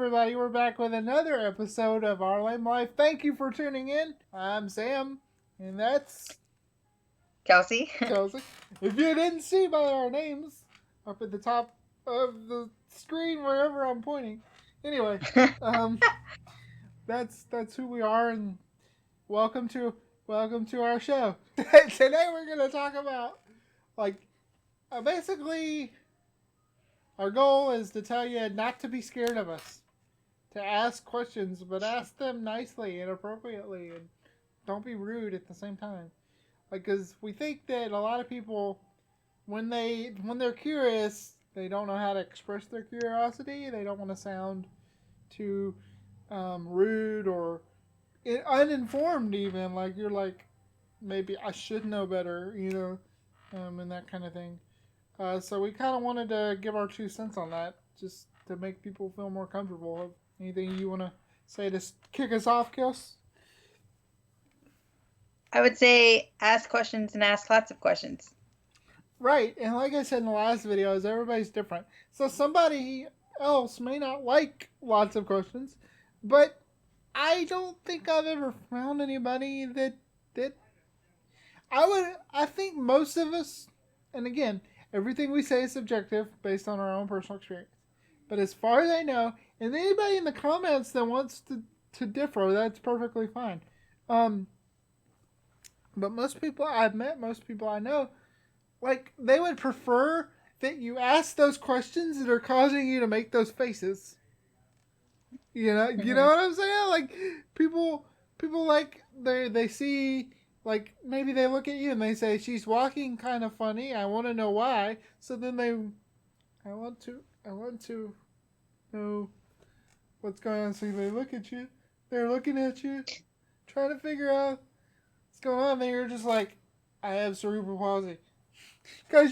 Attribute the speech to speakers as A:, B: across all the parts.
A: everybody. We're back with another episode of Our Lame Life. Thank you for tuning in. I'm Sam, and that's
B: Kelsey.
A: Kelsey. If you didn't see by our names up at the top of the screen, wherever I'm pointing. Anyway, that's who we are, and welcome to our show. Today we're gonna talk about basically our goal is to tell you not to be scared of us. To ask questions, but ask them nicely and appropriately, and don't be rude at the same time. Because we think that a lot of people, when they're curious, they don't know how to express their curiosity. They don't want to sound too rude or uninformed, even. Like you're like, maybe I should know better, and that kind of thing. So we kind of wanted to give our 2 cents on that, just to make people feel more comfortable. Anything you want to say to kick us off, Kels?
B: I would say ask questions and ask lots of questions.
A: Right, and like I said in the last video, everybody's different. So somebody else may not like lots of questions, but I don't think I've ever found anybody that I think most of us, and again, everything we say is subjective based on our own personal experience. But as far as I know, and anybody in the comments that wants to differ, that's perfectly fine. But most people I've met, most people I know, they would prefer that you ask those questions that are causing you to make those faces. You know what I'm saying? Like people they see, maybe they look at you and they say she's walking kind of funny. I want to know why. So then I want to know what's going on. So they look at you. They're looking at you, trying to figure out what's going on. Then you're just like, I have cerebral palsy. Because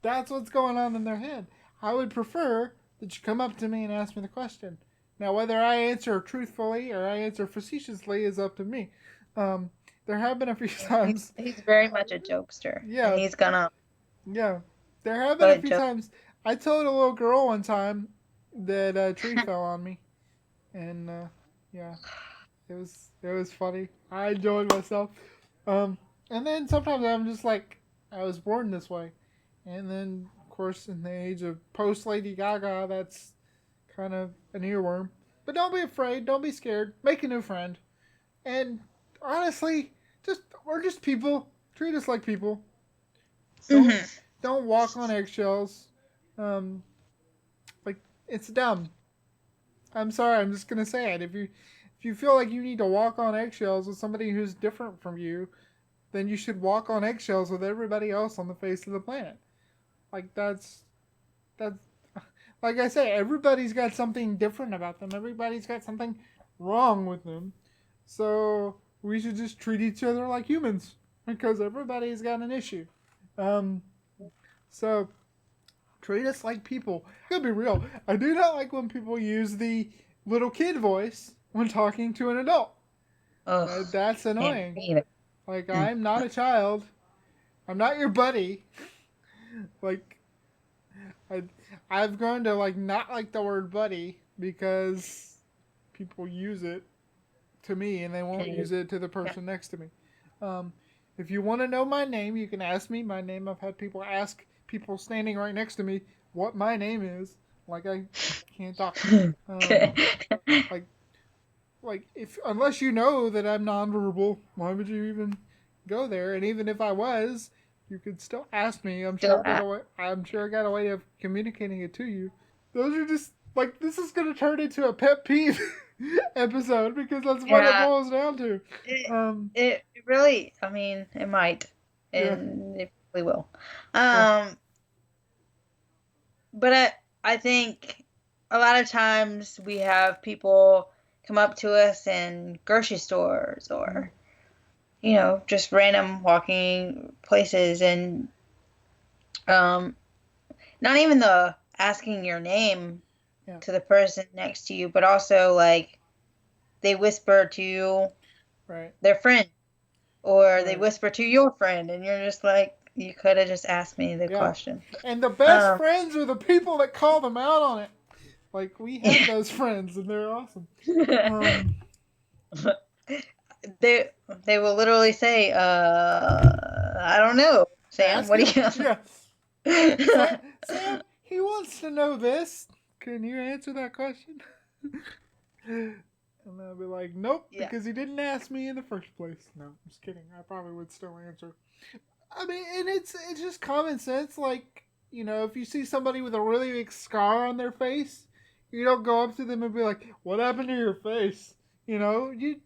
A: that's what's going on in their head. I would prefer that you come up to me and ask me the question. Now, whether I answer truthfully or I answer facetiously is up to me. There have been a few times.
B: He's very much a jokester.
A: Yeah.
B: And he's gonna.
A: Yeah. There have been a few times. I told a little girl one time that a tree fell on me. And, yeah. It was funny. I enjoyed myself. And then sometimes I'm just like, I was born this way. And then, of course, in the age of post-Lady Gaga, that's kind of an earworm. But don't be afraid. Don't be scared. Make a new friend. And honestly, we're just people. Treat us like people. Don't walk on eggshells. It's dumb. I'm sorry. I'm just going to say it. If you feel like you need to walk on eggshells with somebody who's different from you, then you should walk on eggshells with everybody else on the face of the planet. That's like I say, everybody's got something different about them. Everybody's got something wrong with them. So we should just treat each other like humans, because everybody's got an issue. So treat us like people. I'm gonna be real. I do not like when people use the little kid voice when talking to an adult. That's annoying. I'm not a child. I'm not your buddy. I've grown to not like the word buddy because people use it to me and they won't use it to the person next to me. If you want to know my name, you can ask me my name. I've had people ask people standing right next to me what my name is. I can't talk. Unless you know that I'm nonverbal, why would you even go there? And even if I was, you could still ask me. I'm sure I got a way of communicating it to you. Those are just this is gonna turn into a pet peeve episode because that's what it boils down to.
B: It really, I mean, it might, and it really will. But I think a lot of times we have people come up to us in grocery stores or just random walking places, and not even the asking your name to the person next to you, but also they whisper to their friend, or they whisper to your friend, and you're just like, you could have just asked me the question.
A: And the best friends are the people that call them out on it. Like, we have those friends, and they're awesome.
B: They will literally say, I don't know, Sam.
A: Ask
B: What do
A: him.
B: you?
A: Yeah. Sam, he wants to know this. Can you answer that question? And I'll be like, nope,
B: Yeah.
A: because he didn't ask me in the first place. No, I'm just kidding. I probably would still answer. I mean, and it's just common sense. Like, you know, if you see somebody with a really big scar on their face, you don't go up to them and be like, "What happened to your face?" You know, you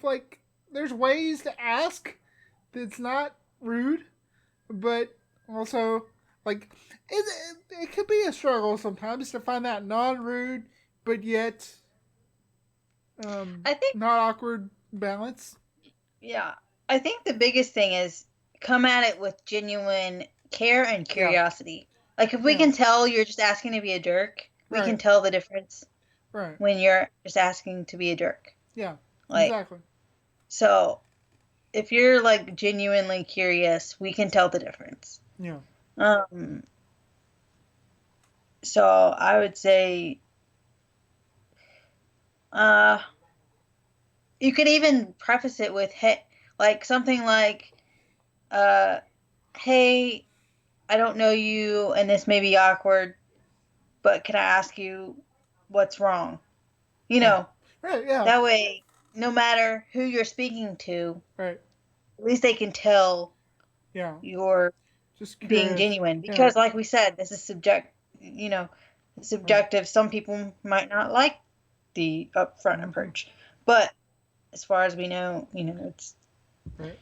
A: like. There's ways to ask that's not rude, but also like it could be a struggle sometimes to find that non-rude but yet
B: I think
A: not awkward balance.
B: Yeah. I think the biggest thing is come at it with genuine care and curiosity. Yeah. Like if we can tell you're just asking to be a jerk, we can tell the difference.
A: Right.
B: When you're just asking to be a jerk.
A: Yeah.
B: Like,
A: exactly.
B: So if you're like genuinely curious, we can tell the difference.
A: Yeah.
B: So I would say you could even preface it with like something like hey, I don't know you and this may be awkward, but can I ask you what's wrong? You know.
A: Right, yeah.
B: That way, no matter who you're speaking to,
A: right,
B: at least they can tell you're
A: just
B: being genuine. Because like we said, this is subjective. Right. Some people might not like the upfront approach. But as far as we know, it's
A: right.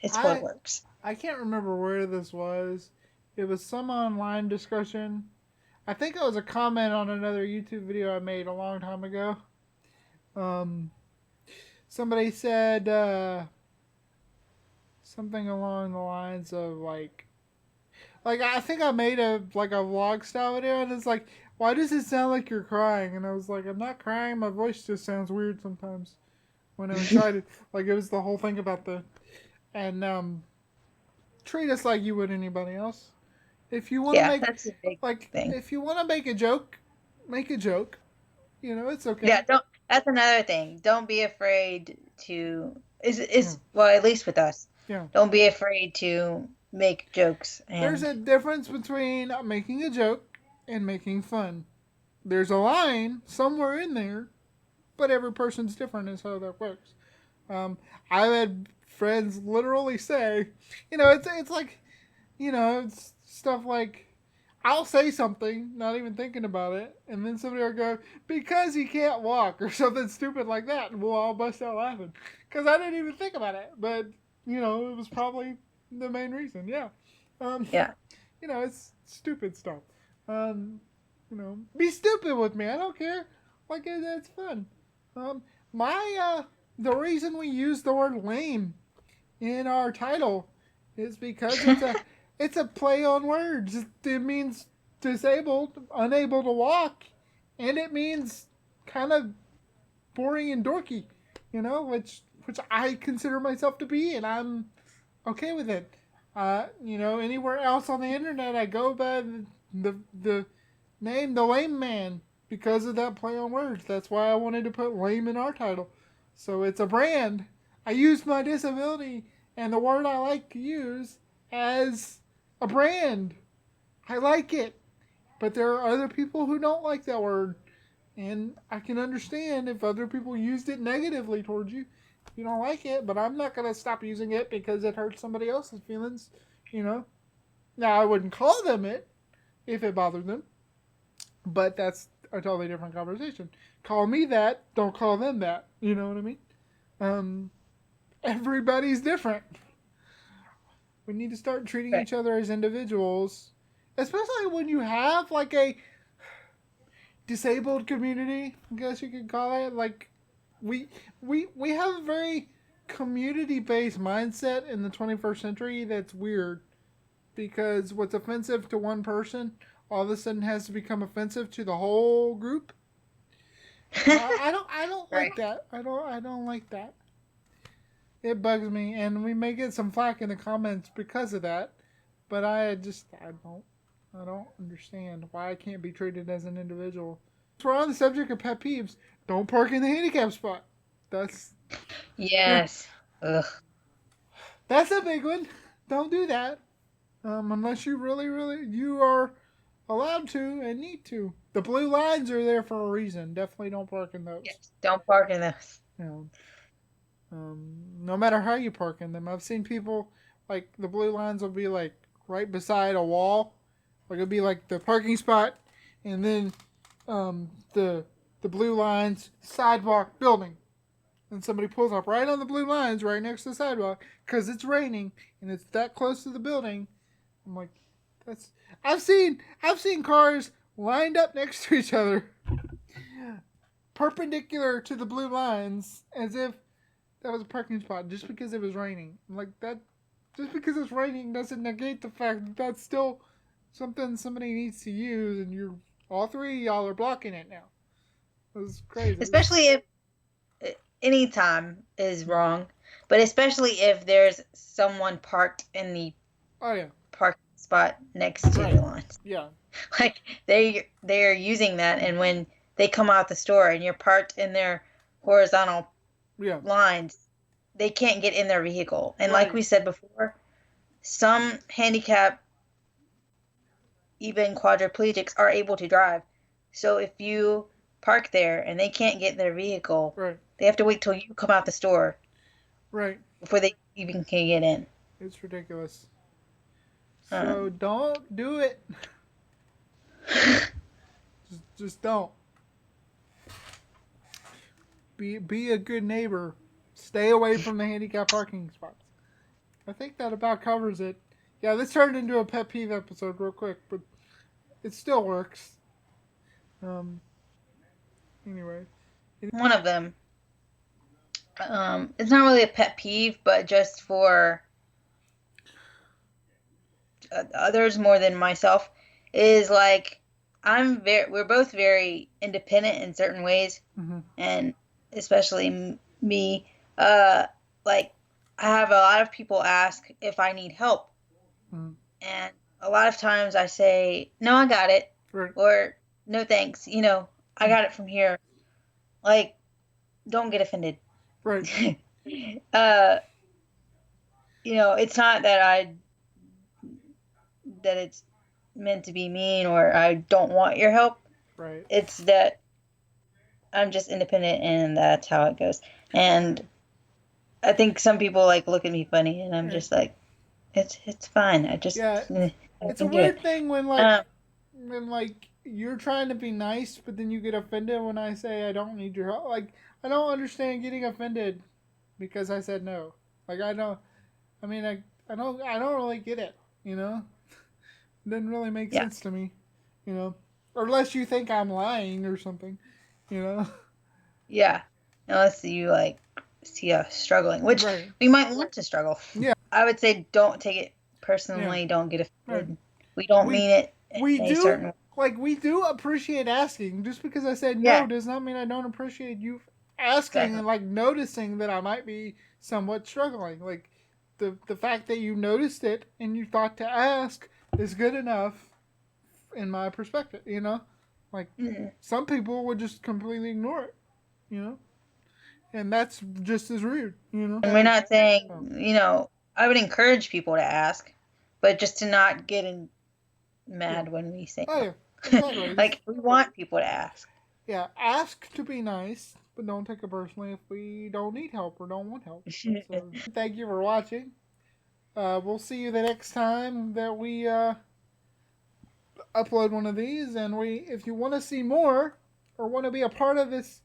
B: It's what works.
A: I can't remember where this was. It was some online discussion. I think it was a comment on another YouTube video I made a long time ago. Somebody said something along the lines of like I think I made a vlog style video, and it's like, why does it sound like you're crying? And I was like, I'm not crying. My voice just sounds weird sometimes when I'm excited. Like, it was the whole thing about and treat us like you would anybody else. If you want to make
B: that's a big thing.
A: If you want to make a joke, make a joke. You know, it's okay.
B: Yeah, don't. That's another thing. Don't be afraid to. Well, at least with us.
A: Yeah.
B: Don't be afraid to make jokes.
A: There's a difference between making a joke and making fun. There's a line somewhere in there, but every person's different is how that works. I've had friends literally say, it's like, it's stuff like, I'll say something, not even thinking about it, and then somebody will go, because he can't walk, or something stupid like that, and we'll all bust out laughing. Because I didn't even think about it, but, it was probably the main reason, yeah.
B: Yeah.
A: It's stupid stuff. Be stupid with me, I don't care. Like, that's fun. The reason we use the word lame in our title is because it's a play on words. It means disabled, unable to walk, and it means kind of boring and dorky, which I consider myself to be, and I'm okay with it. Anywhere else on the internet, I go by the name the Lame Man because of that play on words. That's why I wanted to put lame in our title. So it's a brand. I use my disability and the word I like to use as a brand. I like it. But there are other people who don't like that word. And I can understand if other people used it negatively towards you. You don't like it, but I'm not going to stop using it because it hurts somebody else's feelings, Now, I wouldn't call them it if it bothered them. But that's a totally different conversation. Call me that, don't call them that. You know what I mean? Everybody's different. We need to start treating each other as individuals, especially when you have like a disabled community, I guess you could call it. Like we have a very community-based mindset in the 21st century that's weird, because what's offensive to one person all of a sudden has to become offensive to the whole group. I don't like that. I don't like that. It bugs me, and we may get some flack in the comments because of that. But I don't. I don't understand why I can't be treated as an individual. We're on the subject of pet peeves. Don't park in the handicap spot. That's
B: Yes. Ugh.
A: that's a big one. Don't do that. Unless you really you are allowed to and need to. The blue lines are there for a reason. Definitely don't park in those.
B: Yes. Don't park in those.
A: You know, no matter how you park in them. I've seen people like the blue lines will be like right beside a wall. Like it'll be like the parking spot, and then the blue lines sidewalk building. And somebody pulls up right on the blue lines right next to the sidewalk because it's raining and it's that close to the building. I'm like, that's I've seen cars lined up next to each other, perpendicular to the blue lines, as if that was a parking spot just because it was raining. I'm like that, just because it's raining doesn't negate the fact that that's still something somebody needs to use, and you're all three of y'all are blocking it now. It was crazy.
B: Especially if any time is wrong, but especially if there's someone parked in the parking spot next to the lines.
A: Yeah.
B: Like they're using that, and when they come out the store and you're parked in their horizontal lines, they can't get in their vehicle. And like we said before, some handicapped, even quadriplegics, are able to drive. So if you park there and they can't get in their vehicle, they have to wait till you come out the store. Before they even can get in.
A: It's ridiculous. So don't do it. just don't. Be a good neighbor. Stay away from the handicap parking spots. I think that about covers it. Yeah, this turned into a pet peeve episode real quick, but it still works. Anyway.
B: One of them. It's not really a pet peeve, but just for others more than myself, is like we're both very independent in certain ways, and especially me. Like I have a lot of people ask if I need help, and a lot of times I say, no, I got it, or no thanks, I got it from here. Like, don't get offended. It's not that it's meant to be mean or I don't want your help. It's that I'm just independent and that's how it goes. And I think some people like look at me funny, and I'm just like, it's fine. I just
A: it's a weird thing when you're trying to be nice, but then you get offended when I say I don't need your help. Like I don't understand getting offended because I said no. Like I don't really get it. It doesn't really make sense to me. Unless you think I'm lying or something.
B: Yeah, unless you see us struggling, which we might want to struggle.
A: Yeah,
B: I would say don't take it personally. Don't get offended. We don't mean it.
A: We do appreciate asking. Just because I said no does not mean I don't appreciate you asking and noticing that I might be somewhat struggling. Like the fact that you noticed it and you thought to ask is good enough in my perspective. Some people would just completely ignore it. And that's just as rude.
B: And we're not saying I would encourage people to ask, but just to not get mad when we say
A: no. Exactly.
B: We want people to ask.
A: Yeah, ask to be nice, but don't take it personally if we don't need help or don't want help. So, thank you for watching. We'll see you the next time that we upload one of these. And if you want to see more or want to be a part of this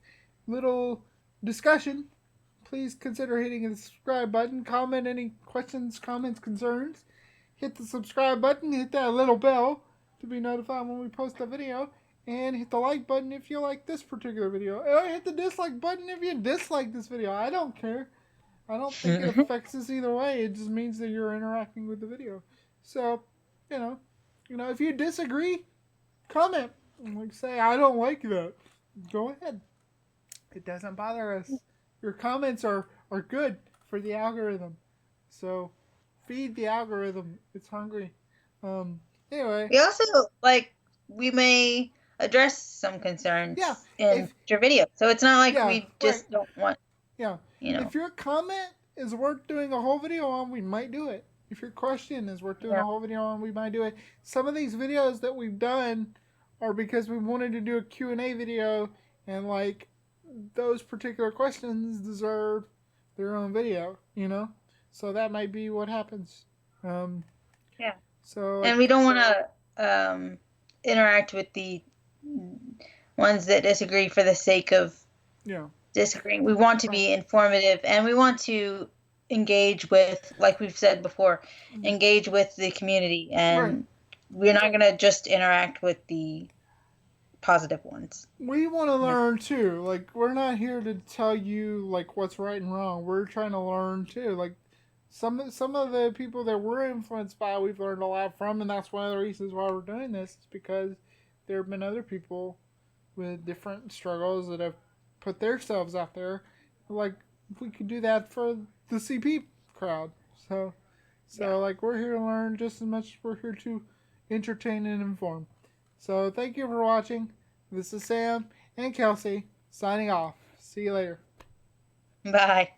A: little discussion, please consider hitting the subscribe button. Comment any questions, comments, concerns. Hit the subscribe button. Hit that little bell to be notified when we post a video. And hit the like button if you like this particular video. And hit the dislike button if you dislike this video. I don't care. I don't think it affects us either way. It just means that you're interacting with the video. So, if you disagree, comment. Say, I don't like that. Go ahead. It doesn't bother us. Your comments are good for the algorithm. So, feed the algorithm. It's hungry. Anyway.
B: We also, like, we may address some concerns in your video. So it's not like we just don't want,
A: If your comment is worth doing a whole video on, we might do it. If your question is worth doing a whole video on, we might do it. Some of these videos that we've done are because we wanted to do a Q&A video, and like those particular questions deserve their own video, So that might be what happens. So
B: and we don't want to interact with the ones that disagree for the sake of disagreeing. We want to be informative, and we want to engage with, like we've said before, engage with the community, and we're not going to just interact with the positive ones.
A: We want to learn too. Like, we're not here to tell you like what's right and wrong. We're trying to learn too. Like, some of the people that we're influenced by, we've learned a lot from, and that's one of the reasons why we're doing this. Is because there have been other people with different struggles that have put themselves out there. Like, if we could do that for the CP crowd, so like, we're here to learn just as much as we're here to entertain and inform. So thank you for watching. This is Sam and Kelsey signing off. See you later.
B: Bye.